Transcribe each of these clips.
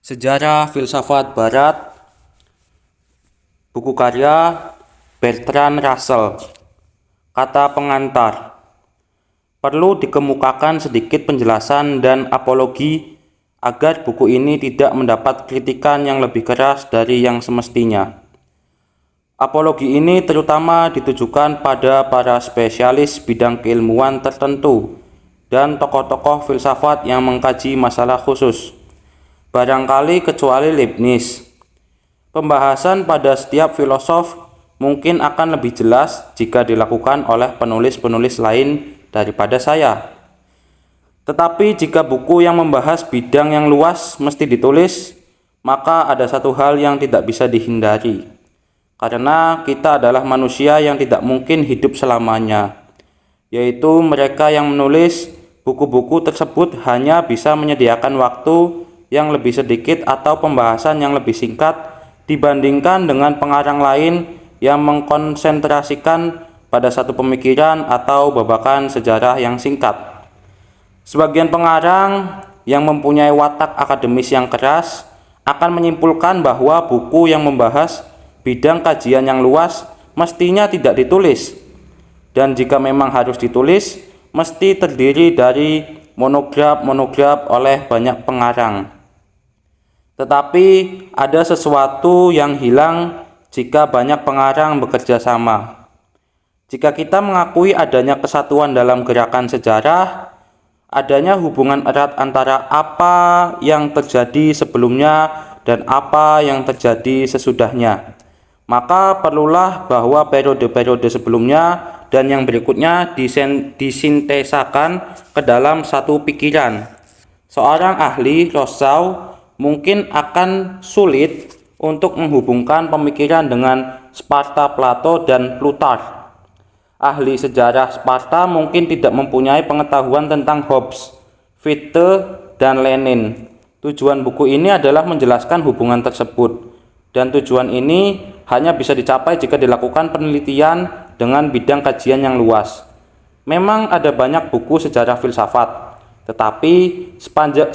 Sejarah Filsafat Barat, buku karya Bertrand Russell. Kata pengantar. Perlu dikemukakan sedikit penjelasan dan apologi agar buku ini tidak mendapat kritikan yang lebih keras dari yang semestinya. Apologi ini terutama ditujukan pada para spesialis bidang keilmuan tertentu dan tokoh-tokoh filsafat yang mengkaji masalah khusus. Barangkali kecuali Leibniz. Pembahasan pada setiap filosof mungkin akan lebih jelas jika dilakukan oleh penulis-penulis lain daripada saya. Tetapi jika buku yang membahas bidang yang luas mesti ditulis, maka ada satu hal yang tidak bisa dihindari. Karena kita adalah manusia yang tidak mungkin hidup selamanya, yaitu mereka yang menulis buku-buku tersebut hanya bisa menyediakan waktu yang lebih sedikit atau pembahasan yang lebih singkat dibandingkan dengan pengarang lain yang mengkonsentrasikan pada satu pemikiran atau babakan sejarah yang singkat. Sebagian pengarang yang mempunyai watak akademis yang keras akan menyimpulkan bahwa buku yang membahas bidang kajian yang luas mestinya tidak ditulis, dan jika memang harus ditulis, mesti terdiri dari monograf oleh banyak pengarang. Tetapi ada sesuatu yang hilang jika banyak pengarang bekerja sama. Jika kita mengakui adanya kesatuan dalam gerakan sejarah, adanya hubungan erat antara apa yang terjadi sebelumnya dan apa yang terjadi sesudahnya, maka perlulah bahwa periode-periode sebelumnya dan yang berikutnya disintesakan ke dalam satu pikiran. Seorang ahli Rousseau mungkin akan sulit untuk menghubungkan pemikiran dengan Sparta Plato dan Plutarch. Ahli sejarah Sparta mungkin tidak mempunyai pengetahuan tentang Hobbes, Fichte, dan Lenin. Tujuan buku ini adalah menjelaskan hubungan tersebut, dan tujuan ini hanya bisa dicapai jika dilakukan penelitian dengan bidang kajian yang luas. Memang ada banyak buku sejarah filsafat, tetapi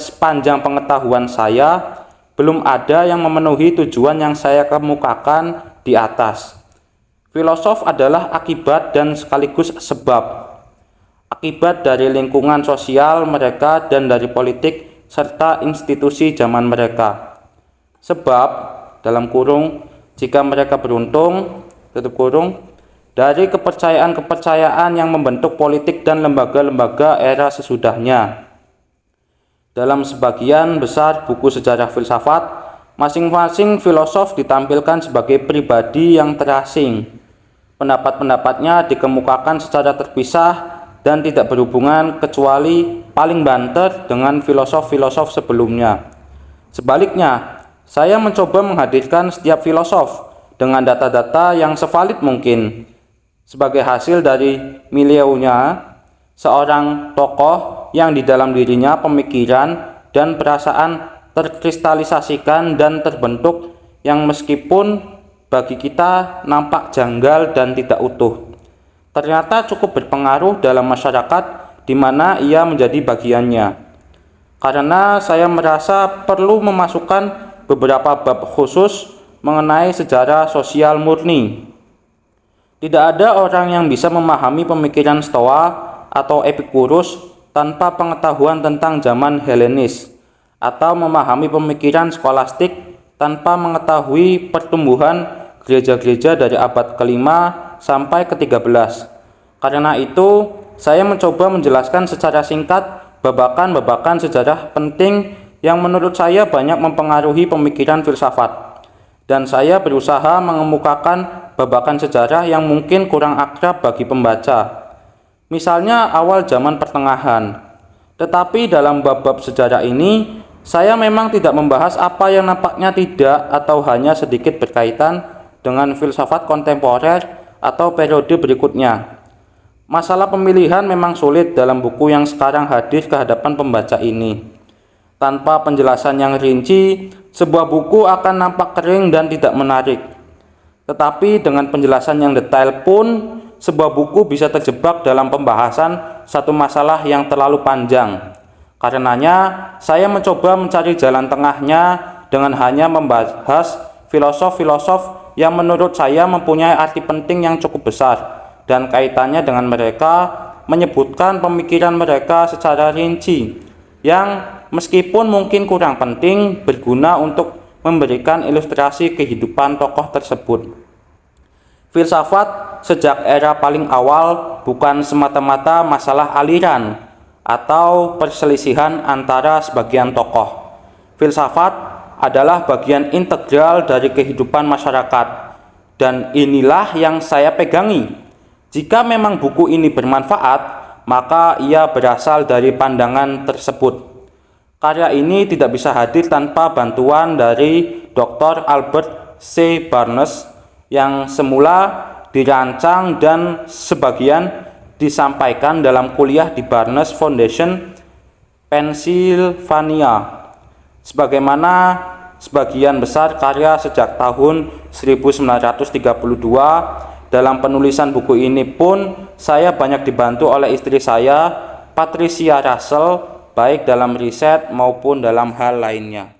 sepanjang pengetahuan saya, belum ada yang memenuhi tujuan yang saya kemukakan di atas. Filosof adalah akibat dan sekaligus sebab. Akibat dari lingkungan sosial mereka dan dari politik serta institusi zaman mereka. Sebab, dalam kurung, jika mereka beruntung, tutup kurung, dari kepercayaan-kepercayaan yang membentuk politik dan lembaga-lembaga era sesudahnya. Dalam sebagian besar buku sejarah filsafat, masing-masing filosof ditampilkan sebagai pribadi yang terasing. Pendapat-pendapatnya dikemukakan secara terpisah dan tidak berhubungan kecuali paling banter dengan filosof-filosof sebelumnya. Sebaliknya, saya mencoba menghadirkan setiap filosof dengan data-data yang sevalid mungkin. Sebagai hasil dari mileunya, seorang tokoh yang di dalam dirinya pemikiran dan perasaan terkristalisasikan dan terbentuk yang meskipun bagi kita nampak janggal dan tidak utuh, ternyata cukup berpengaruh dalam masyarakat di mana ia menjadi bagiannya. Karena saya merasa perlu memasukkan beberapa bab khusus mengenai sejarah sosial murni. Tidak ada orang yang bisa memahami pemikiran Stoa atau Epikurus tanpa pengetahuan tentang zaman Helenis, atau memahami pemikiran skolastik tanpa mengetahui pertumbuhan gereja-gereja dari abad ke-5 sampai ke-13. Karena itu, saya mencoba menjelaskan secara singkat babakan-babakan sejarah penting yang menurut saya banyak mempengaruhi pemikiran filsafat. Dan saya berusaha mengemukakan babakan sejarah yang mungkin kurang akrab bagi pembaca. Misalnya awal zaman pertengahan. Tetapi dalam bab-bab sejarah ini, saya memang tidak membahas apa yang nampaknya tidak atau hanya sedikit berkaitan dengan filsafat kontemporer atau periode berikutnya. Masalah pemilihan memang sulit dalam buku yang sekarang hadir ke hadapan pembaca ini. Tanpa penjelasan yang rinci, sebuah buku akan nampak kering dan tidak menarik. Tetapi dengan penjelasan yang detail pun, sebuah buku bisa terjebak dalam pembahasan satu masalah yang terlalu panjang. Karenanya, saya mencoba mencari jalan tengahnya dengan hanya membahas filosof-filosof yang menurut saya mempunyai arti penting yang cukup besar dan kaitannya dengan mereka, menyebutkan pemikiran mereka secara rinci yang meskipun mungkin kurang penting, berguna untuk memberikan ilustrasi kehidupan tokoh tersebut. Filsafat sejak era paling awal bukan semata-mata masalah aliran atau perselisihan antara sebagian tokoh. Filsafat adalah bagian integral dari kehidupan masyarakat, dan inilah yang saya pegangi. Jika memang buku ini bermanfaat, maka ia berasal dari pandangan tersebut. Karya ini tidak bisa hadir tanpa bantuan dari Dr. Albert C. Barnes yang semula dirancang dan sebagian disampaikan dalam kuliah di Barnes Foundation, Pennsylvania. Sebagaimana sebagian besar karya sejak tahun 1932, dalam penulisan buku ini pun saya banyak dibantu oleh istri saya, Patricia Russell, baik dalam riset maupun dalam hal lainnya.